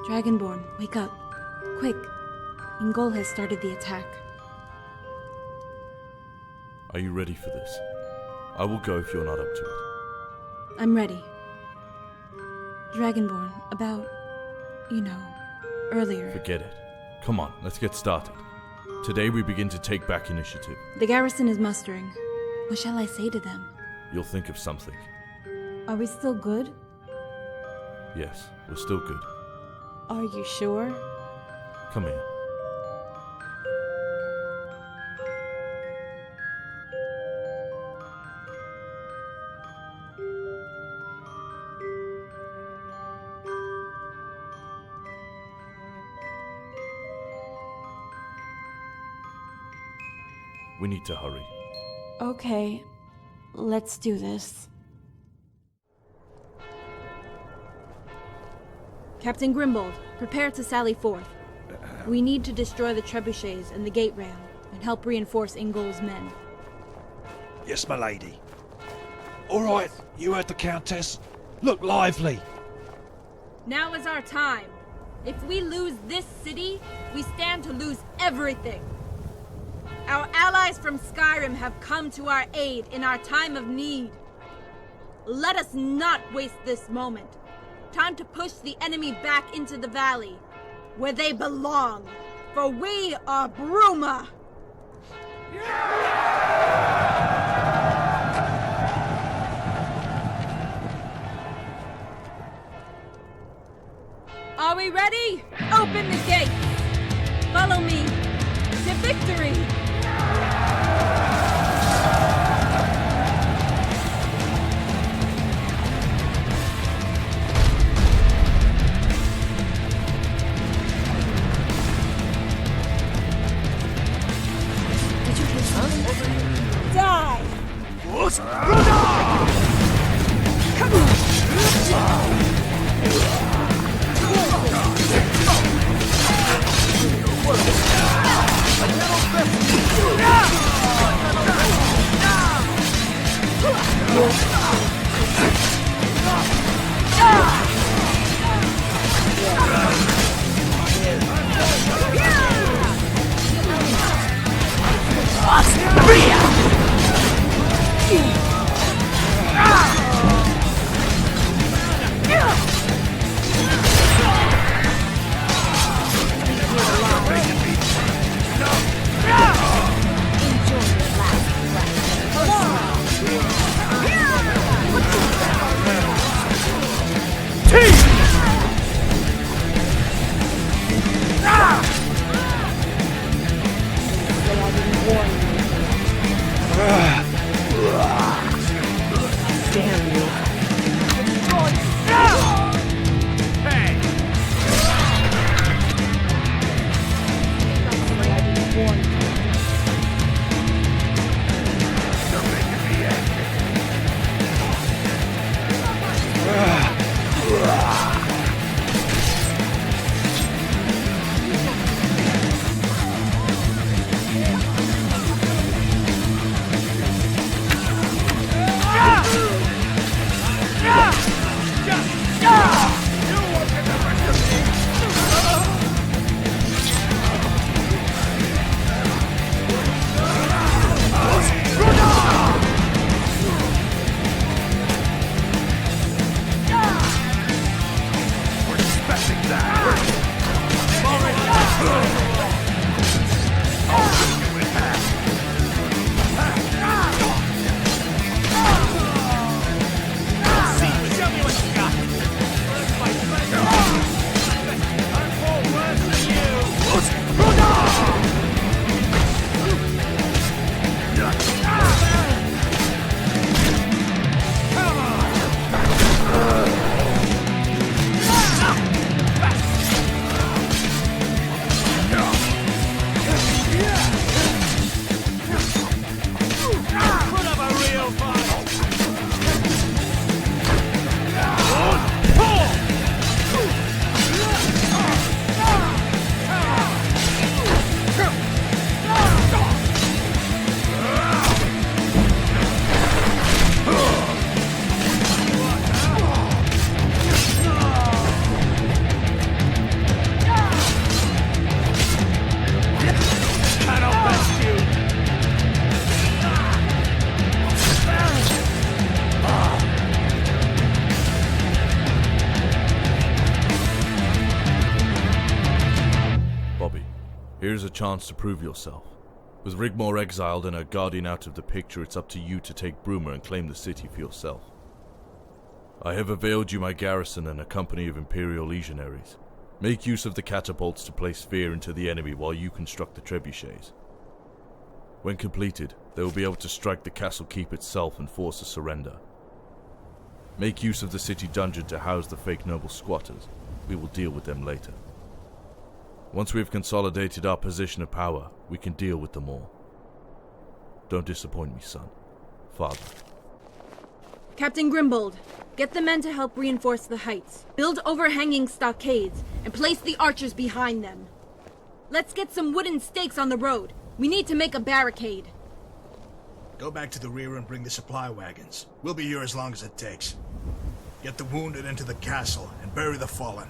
Dragonborn, wake up. Quick. Ingol has started the attack. Are you ready for this? I will go if you're not up to it. I'm ready. Dragonborn, about, earlier. Forget it. Come on, let's get started. Today we begin to take back initiative. The garrison is mustering. What shall I say to them? You'll think of something. Are we still good? Yes, we're still good. Are you sure? Come here. We need to hurry. Okay, let's do this. Captain Grimbold, prepare to sally forth. We need to destroy the trebuchets and the gate ram, and help reinforce Ingol's men. Yes, my lady. All right, you heard the Countess. Look lively. Now is our time. If we lose this city, we stand to lose everything. Our allies from Skyrim have come to our aid in our time of need. Let us not waste this moment. Time to push the enemy back into the valley, where they belong, for we are Bruma! Are we ready? Open the gates! Follow me to victory! Die! What? Run! Come on! Here's a chance to prove yourself. With Rigmor exiled and her guardian out of the picture, it's up to you to take Bruma and claim the city for yourself. I have availed you my garrison and a company of Imperial legionaries. Make use of the catapults to place fear into the enemy while you construct the trebuchets. When completed, they will be able to strike the castle keep itself and force a surrender. Make use of the city dungeon to house the fake noble squatters. We will deal with them later. Once we have consolidated our position of power, we can deal with them all. Don't disappoint me, son. Father. Captain Grimbold, get the men to help reinforce the heights. Build overhanging stockades, and place the archers behind them. Let's get some wooden stakes on the road. We need to make a barricade. Go back to the rear and bring the supply wagons. We'll be here as long as it takes. Get the wounded into the castle and bury the fallen.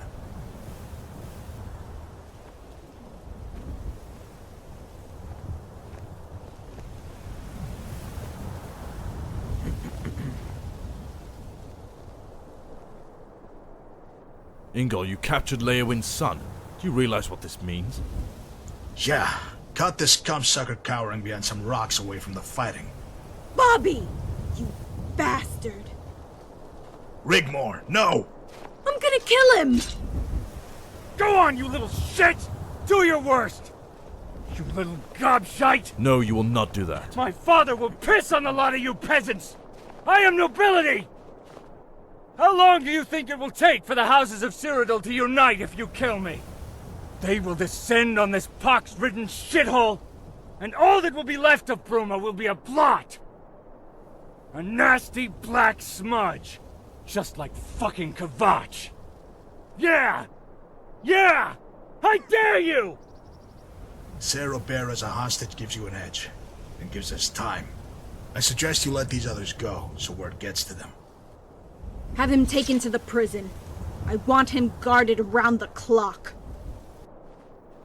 Ingol, you captured Leowin's son. Do you realize what this means? Yeah, cut this scum-sucker cowering behind some rocks away from the fighting. Bobby! You bastard! Rigmor, no! I'm gonna kill him! Go on, you little shit! Do your worst! You little gobshite! No, you will not do that. My father will piss on the lot of you peasants! I am nobility! How long do you think it will take for the houses of Cyrodiil to unite if you kill me? They will descend on this pox-ridden shithole, and all that will be left of Bruma will be a blot! A nasty black smudge, just like fucking Kvatch. Yeah! Yeah! I dare you! Cyrodiil as a hostage gives you an edge, and gives us time. I suggest you let these others go, so word gets to them. Have him taken to the prison. I want him guarded around the clock.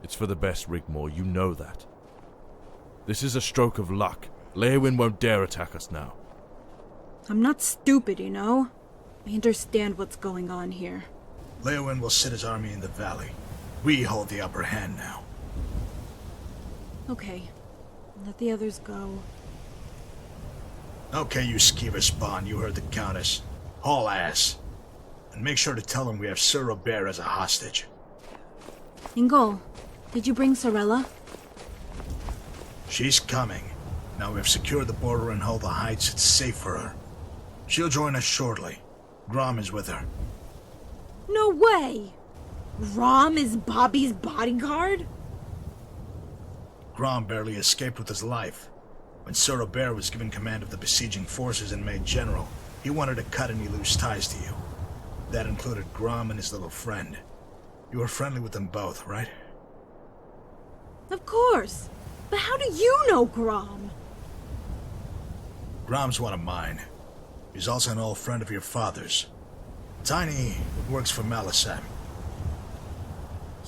It's for the best, Rigmor, you know that. This is a stroke of luck. Leowin won't dare attack us now. I'm not stupid, you know? I understand what's going on here. Leowin will sit his army in the valley. We hold the upper hand now. Okay. Let the others go. Okay, you skeever spawn, you heard the Countess. Haul ass. And make sure to tell him we have Cyrodiil as a hostage. Ingol, did you bring Sorella? She's coming. Now we've secured the border and hold the heights, it's safe for her. She'll join us shortly. Grom is with her. No way! Grom is Bobby's bodyguard? Grom barely escaped with his life. When Cyrodiil was given command of the besieging forces and made general, he wanted to cut any loose ties to you. That included Grom and his little friend. You were friendly with them both, right? Of course. But how do you know Grom? Grom's one of mine. He's also an old friend of your father's. Tiny works for Malisam.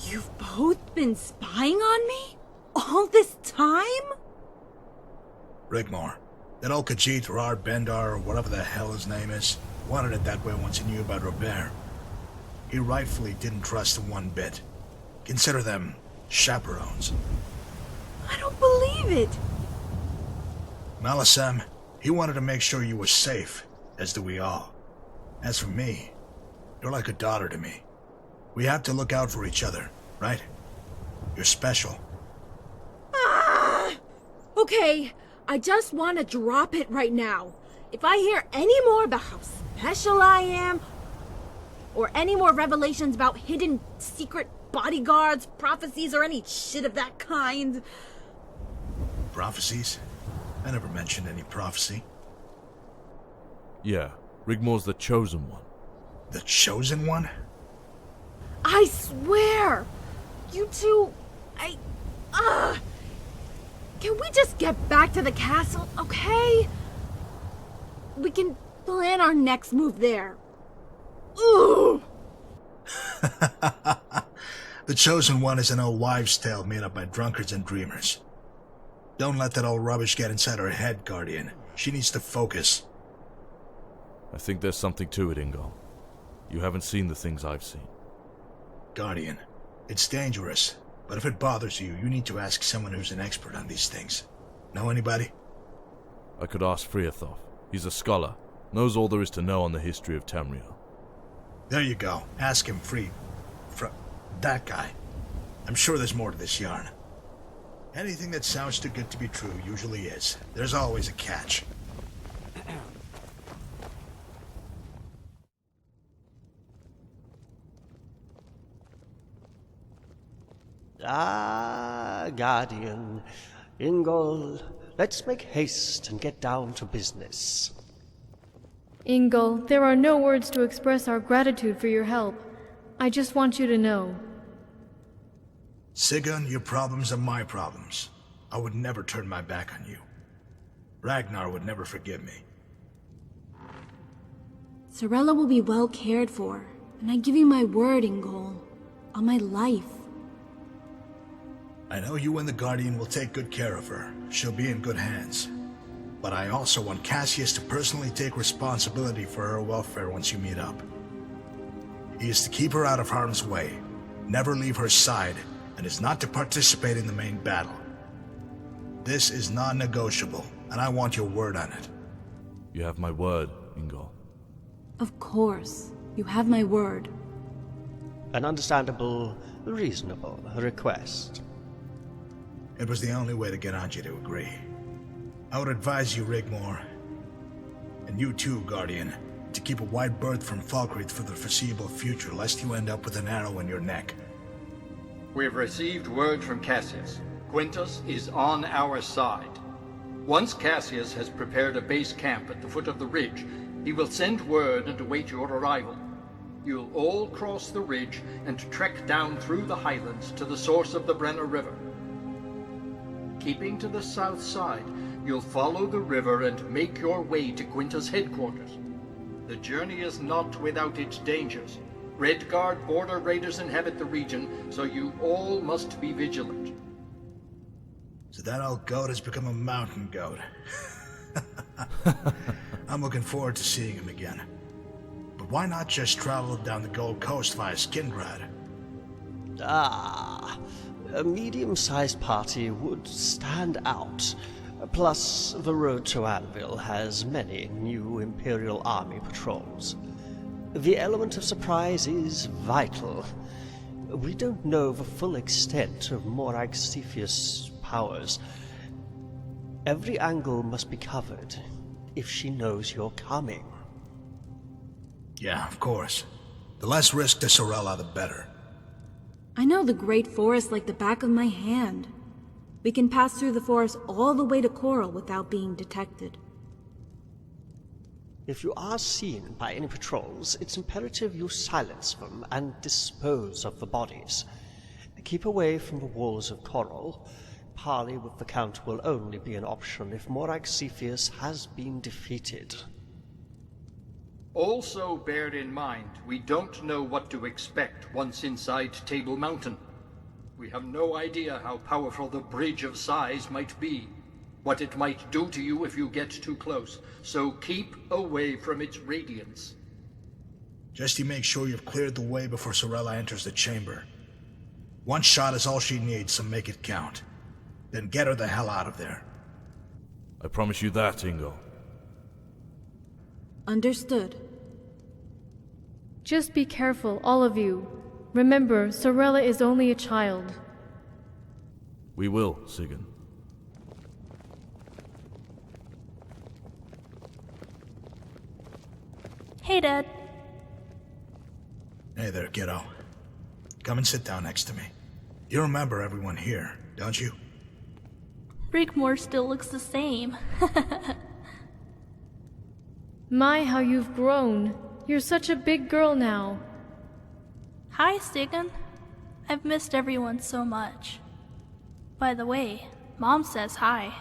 You've both been spying on me? All this time? Rigmor. That old Khajiit or Bendar or whatever the hell his name is, wanted it that way once he knew about Robert. He rightfully didn't trust them one bit. Consider them chaperones. I don't believe it. Malisam, he wanted to make sure you were safe, as do we all. As for me, you're like a daughter to me. We have to look out for each other, right? You're special. Ah! Okay, I just want to drop it right now. If I hear any more about how special I am, or any more revelations about hidden secret bodyguards, prophecies, or any shit of that kind... Prophecies? I never mentioned any prophecy. Yeah, Rigmor's the chosen one. The chosen one? I swear! You two... Can we just get back to the castle, okay? We can plan our next move there. Ooh! The chosen one is an old wives' tale made up by drunkards and dreamers. Don't let that old rubbish get inside her head, Guardian. She needs to focus. I think there's something to it, Ingol. You haven't seen the things I've seen. Guardian, it's dangerous, But if it bothers you, you need to ask someone who's an expert on these things. Know anybody? I could ask Friathof. He's a scholar, knows all there is to know on the history of Tamriel. There you go. Ask him, that guy. I'm sure there's more to this yarn. Anything that sounds too good to be true usually is. There's always a catch. Ah, Guardian. Ingol, let's make haste and get down to business. Ingol, there are no words to express our gratitude for your help. I just want you to know. Sigurd, your problems are my problems. I would never turn my back on you. Ragnar would never forgive me. Cyrodiil will be well cared for, and I give you my word, Ingol, on my life. I know you and the Guardian will take good care of her. She'll be in good hands. But I also want Cassius to personally take responsibility for her welfare once you meet up. He is to keep her out of harm's way, never leave her side, and is not to participate in the main battle. This is non-negotiable, and I want your word on it. You have my word, Ingol. Of course. You have my word. An understandable, reasonable request. It was the only way to get Anji to agree. I would advise you, Rigmor, and you too, Guardian, to keep a wide berth from Falkreath for the foreseeable future, lest you end up with an arrow in your neck. We have received word from Cassius. Quintus is on our side. Once Cassius has prepared a base camp at the foot of the ridge, he will send word and await your arrival. You'll all cross the ridge and trek down through the highlands to the source of the Brenner River. Keeping to the south side, you'll follow the river and make your way to Quintus' headquarters. The journey is not without its dangers. Redguard border raiders inhabit the region, so you all must be vigilant. So that old goat has become a mountain goat. I'm looking forward to seeing him again. But why not just travel down the Gold Coast via Skingrad? Ah, a medium-sized party would stand out. Plus, the road to Anvil has many new Imperial Army patrols. The element of surprise is vital. We don't know the full extent of Morag Sethius' powers. Every angle must be covered if she knows you're coming. Yeah, of course. The less risk to Sorella, the better. I know the Great Forest like the back of my hand. We can pass through the forest all the way to Coral without being detected. If you are seen by any patrols, it's imperative you silence them and dispose of the bodies. Keep away from the walls of Coral. Parley with the Count will only be an option if Morag Sethius has been defeated. Also bear in mind, we don't know what to expect once inside Table Mountain. We have no idea how powerful the Bridge of Sighs might be, what it might do to you if you get too close, so keep away from its radiance. Just you make sure you've cleared the way before Sorella enters the chamber. One shot is all she needs, so make it count. Then get her the hell out of there. I promise you that, Ingol. Understood. Just be careful, all of you. Remember, Sorella is only a child. We will, Sigurd. Hey, Dad. Hey there, kiddo. Come and sit down next to me. You remember everyone here, don't you? Rigmor still looks the same. My, how you've grown. You're such a big girl now. Hi, Sigurd. I've missed everyone so much. By the way, Mom says hi.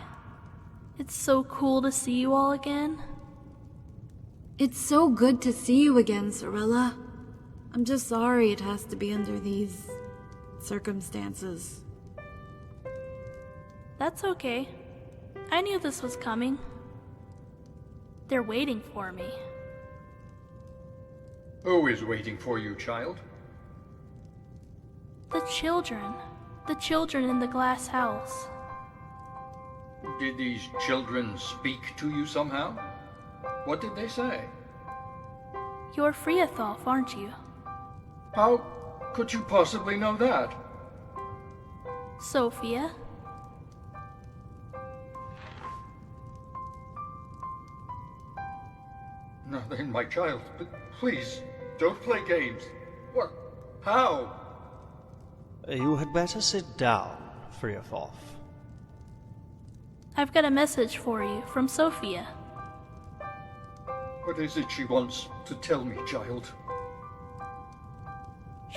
It's so cool to see you all again. It's so good to see you again, Sorella. I'm just sorry it has to be under these circumstances. That's okay. I knew this was coming. They're waiting for me. Who is waiting for you, child? The children. The children in the glass house. Did these children speak to you somehow? What did they say? You're Friathoff, aren't you? How could you possibly know that? Sophia? Now then, my child, please, don't play games. What? How? You had better sit down, Friathoff. I've got a message for you from Sophia. What is it she wants to tell me, child?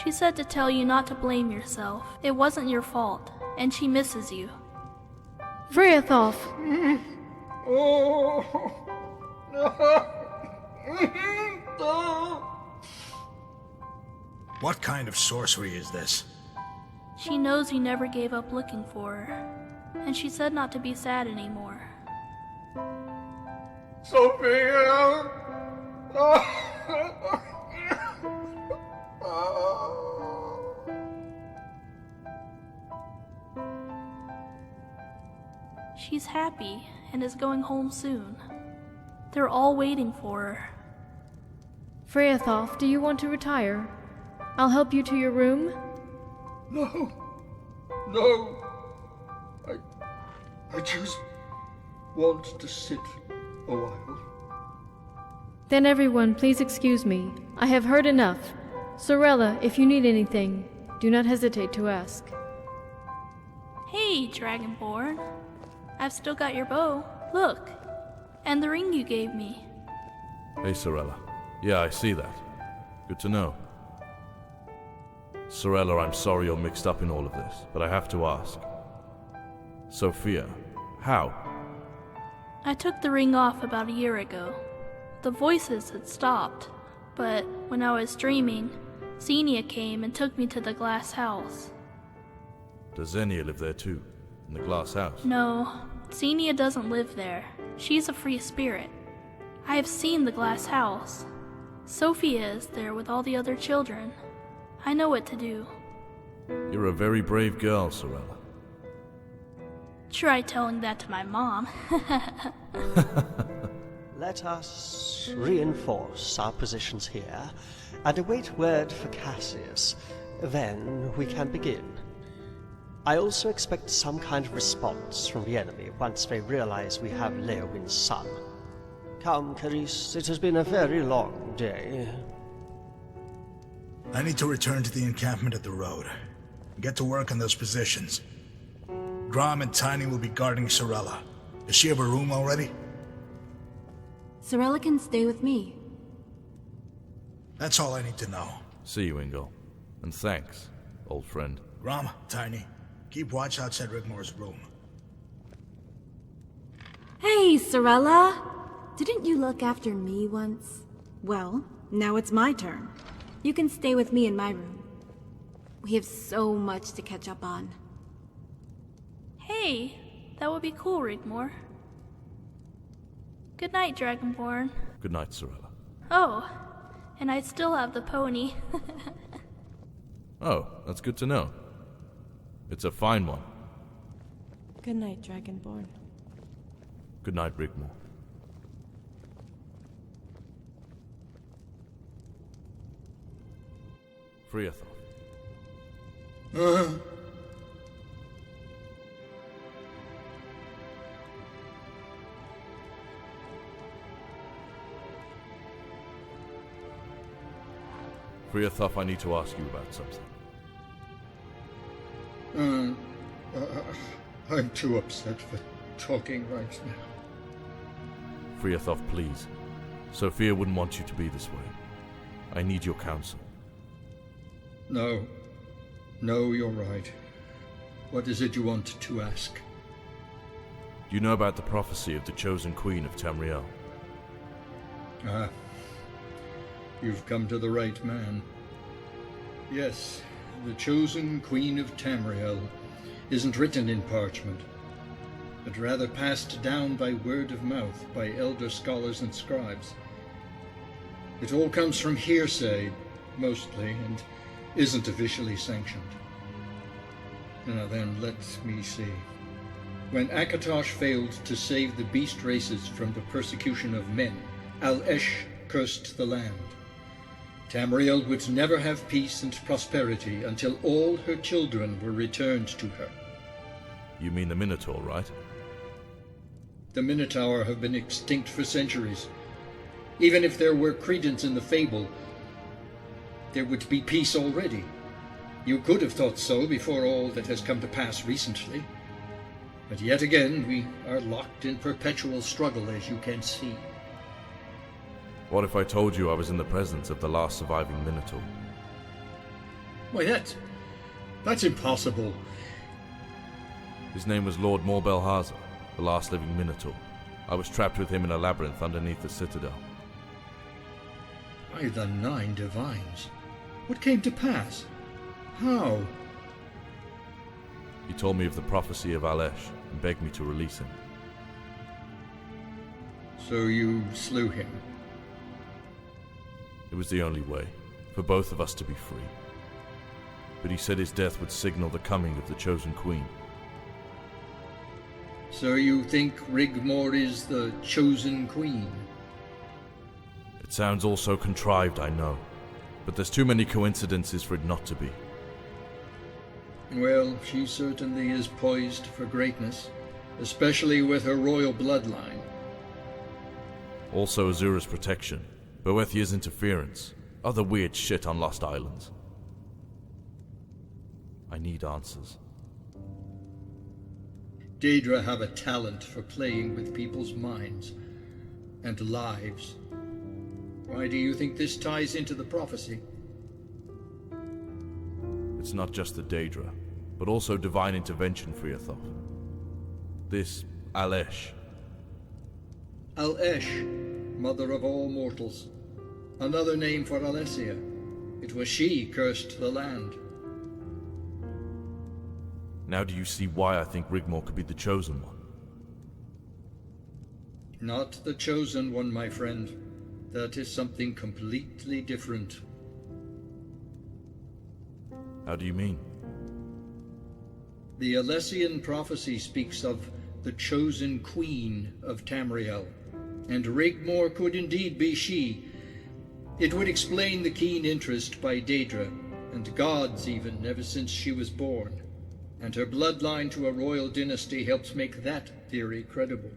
She said to tell you not to blame yourself. It wasn't your fault, and she misses you. Friathoff! Oh, no. What kind of sorcery is this? She knows you never gave up looking for her, and she said not to be sad anymore. Sophia! She's happy and is going home soon. They're all waiting for her. Friathoff, do you want to retire? I'll help you to your room. No. No. I just want to sit a while. Then everyone, please excuse me. I have heard enough. Sorella, if you need anything, do not hesitate to ask. Hey, Dragonborn. I've still got your bow. Look. And the ring you gave me. Hey, Sorella. Yeah, I see that. Good to know. Sorella, I'm sorry you're mixed up in all of this, but I have to ask. Sophia, how? I took the ring off about a year ago. The voices had stopped, but when I was dreaming, Xenia came and took me to the glass house. Does Xenia live there too? In the glass house? No, Xenia doesn't live there. She's a free spirit. I have seen the glass house. Sophia is there with all the other children. I know what to do. You're a very brave girl, Sorella. Try telling that to my mom. Let us reinforce our positions here and await word for Cassius. Then we can begin. I also expect some kind of response from the enemy once they realize we have Leowin's son. Come, Carice, it has been a very long day. I need to return to the encampment at the road. Get to work on those positions. Grom and Tiny will be guarding Sorella. Does she have a room already? Sorella can stay with me. That's all I need to know. See you, Ingol. And thanks, old friend. Grom, Tiny, keep watch outside Rigmor's room. Hey, Sorella! Didn't you look after me once? Well, now it's my turn. You can stay with me in my room. We have so much to catch up on. Hey, that would be cool, Rigmor. Good night, Dragonborn. Good night, Sorella. Oh, and I still have the pony. Oh, that's good to know. It's a fine one. Good night, Dragonborn. Good night, Rigmor. Friathoff. Friathoff, I need to ask you about something. I'm too upset for talking right now. Friathoff, please. Sophia wouldn't want you to be this way. I need your counsel. No. No, you're right. What is it you want to ask? Do you know about the prophecy of the chosen queen of Tamriel? Ah. You've come to the right man. Yes, the chosen queen of Tamriel isn't written in parchment, but rather passed down by word of mouth by elder scholars and scribes. It all comes from hearsay, mostly, and isn't officially sanctioned. Now then, let me see. When Akatosh failed to save the beast races from the persecution of men, Al-Esh cursed the land. Tamriel would never have peace and prosperity until all her children were returned to her. You mean the Minotaur, right? The Minotaur have been extinct for centuries. Even if there were credence in the fable, there would be peace already. You could have thought so before all that has come to pass recently. But yet again, we are locked in perpetual struggle, as you can see. What if I told you I was in the presence of the last surviving Minotaur? Why, that's impossible. His name was Lord Morbelhaza, the last living Minotaur. I was trapped with him in a labyrinth underneath the citadel. By the 9 divines. What came to pass? How? He told me of the prophecy of Al-Esh and begged me to release him. So you slew him? It was the only way, for both of us to be free. But he said his death would signal the coming of the chosen queen. So you think Rigmor is the chosen queen? It sounds all so contrived, I know. But there's too many coincidences for it not to be. Well, she certainly is poised for greatness, especially with her royal bloodline. Also Azura's protection, Boethia's interference, other weird shit on Lost Islands. I need answers. Daedra have a talent for playing with people's minds and lives. Why do you think this ties into the prophecy? It's not just the Daedra, but also divine intervention, Friathoth. This Al-Esh. Al-Esh, mother of all mortals. Another name for Alessia. It was she cursed the land. Now do you see why I think Rigmor could be the chosen one? Not the chosen one, my friend. That is something completely different. How do you mean? The Alessian prophecy speaks of the chosen queen of Tamriel, and Rigmor could indeed be she. It would explain the keen interest by Daedra, and gods even, ever since she was born, and her bloodline to a royal dynasty helps make that theory credible.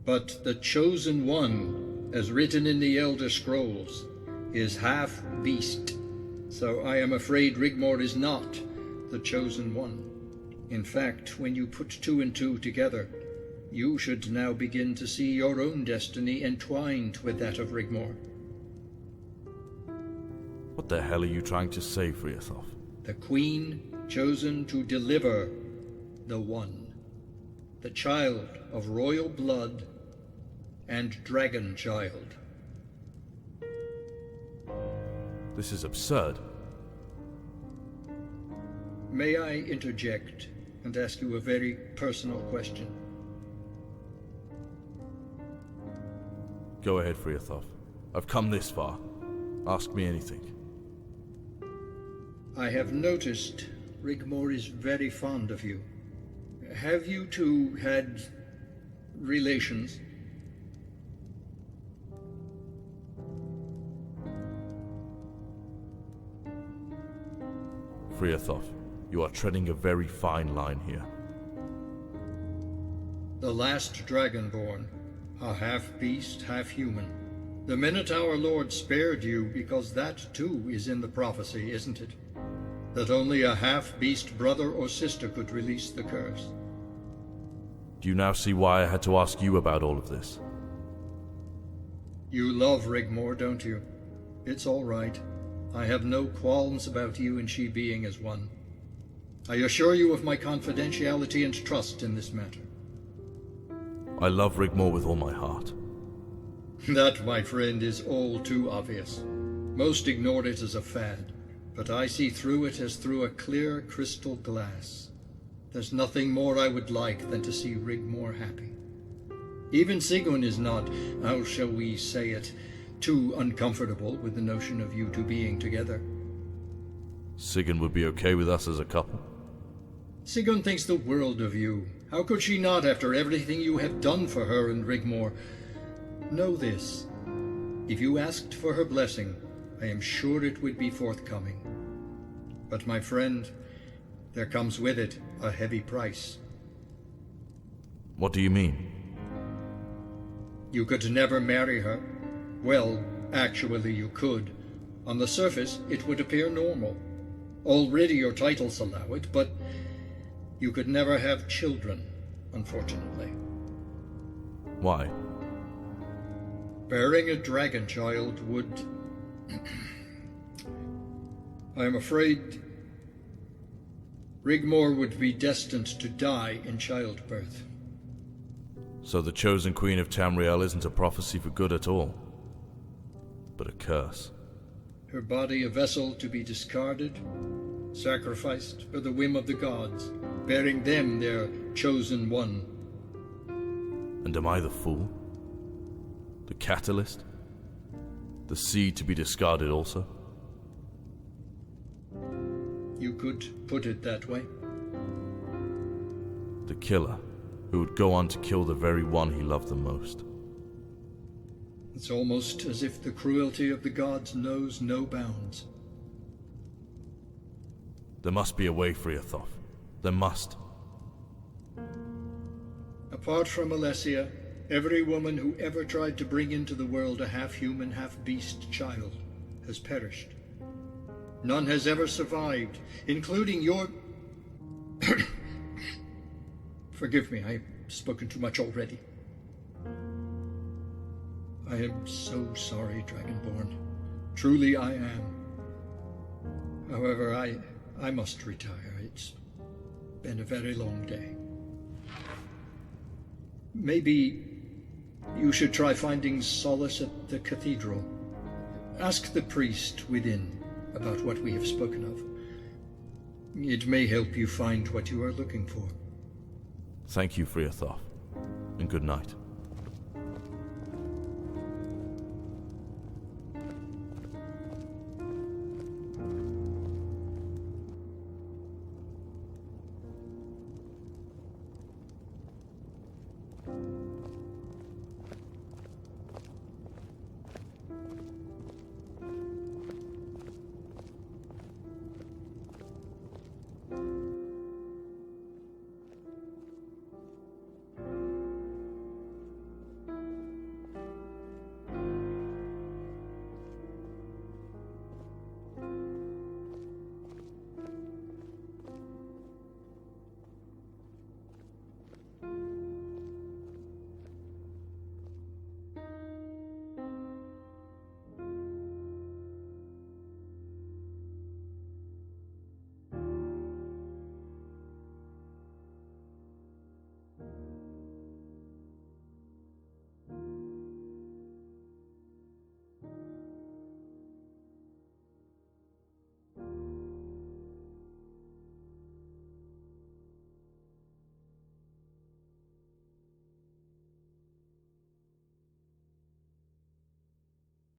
But the Chosen One, as written in the Elder Scrolls, is half beast, so I am afraid Rigmor is not the Chosen One. In fact, when you put 2 and 2 together, you should now begin to see your own destiny entwined with that of Rigmor. What the hell are you trying to say, Friathoth? The queen chosen to deliver the One, the child of royal blood and dragon child. This is absurd. May I interject and ask you a very personal question? Go ahead, Friathoth. I've come this far. Ask me anything. I have noticed Rigmor is very fond of you. Have you two had relations? Friathoth, you are treading a very fine line here. The last Dragonborn, a half-beast, half-human. The Minotaur Lord spared you because that too is in the prophecy, isn't it? That only a half-beast brother or sister could release the curse. Do you now see why I had to ask you about all of this? You love Rigmor, don't you? It's all right. I have no qualms about you and she being as one. I assure you of my confidentiality and trust in this matter. I love Rigmor with all my heart. That, my friend, is all too obvious. Most ignore it as a fad, but I see through it as through a clear crystal glass. There's nothing more I would like than to see Rigmor happy. Even Sigyn is not, how shall we say it, too uncomfortable with the notion of you two being together. Sigyn would be okay with us as a couple? Sigurd thinks the world of you. How could she not after everything you have done for her and Rigmor? Know this. If you asked for her blessing, I am sure it would be forthcoming. But my friend, there comes with it a heavy price. What do you mean? You could never marry her. Well, actually you could. On the surface, it would appear normal. Already your titles allow it, but you could never have children, unfortunately. Why? Bearing a dragon child would... I am afraid Rigmor would be destined to die in childbirth. So the chosen queen of Tamriel isn't a prophecy for good at all, but a curse. Her body a vessel to be discarded, sacrificed for the whim of the gods, bearing them their chosen one. And am I the fool? The catalyst? The seed to be discarded also? You could put it that way. The killer, who would go on to kill the very one he loved the most. It's almost as if the cruelty of the gods knows no bounds. There must be a way, Friathoth. There must. Apart from Alessia, every woman who ever tried to bring into the world a half-human, half-beast child has perished. None has ever survived, including your... Forgive me, I've spoken too much already. I am so sorry, Dragonborn. Truly I am. However, I must retire. It's been a very long day. Maybe you should try finding solace at the cathedral. Ask the priest within about what we have spoken of. It may help you find what you are looking for. Thank you, Friathoth, and good night.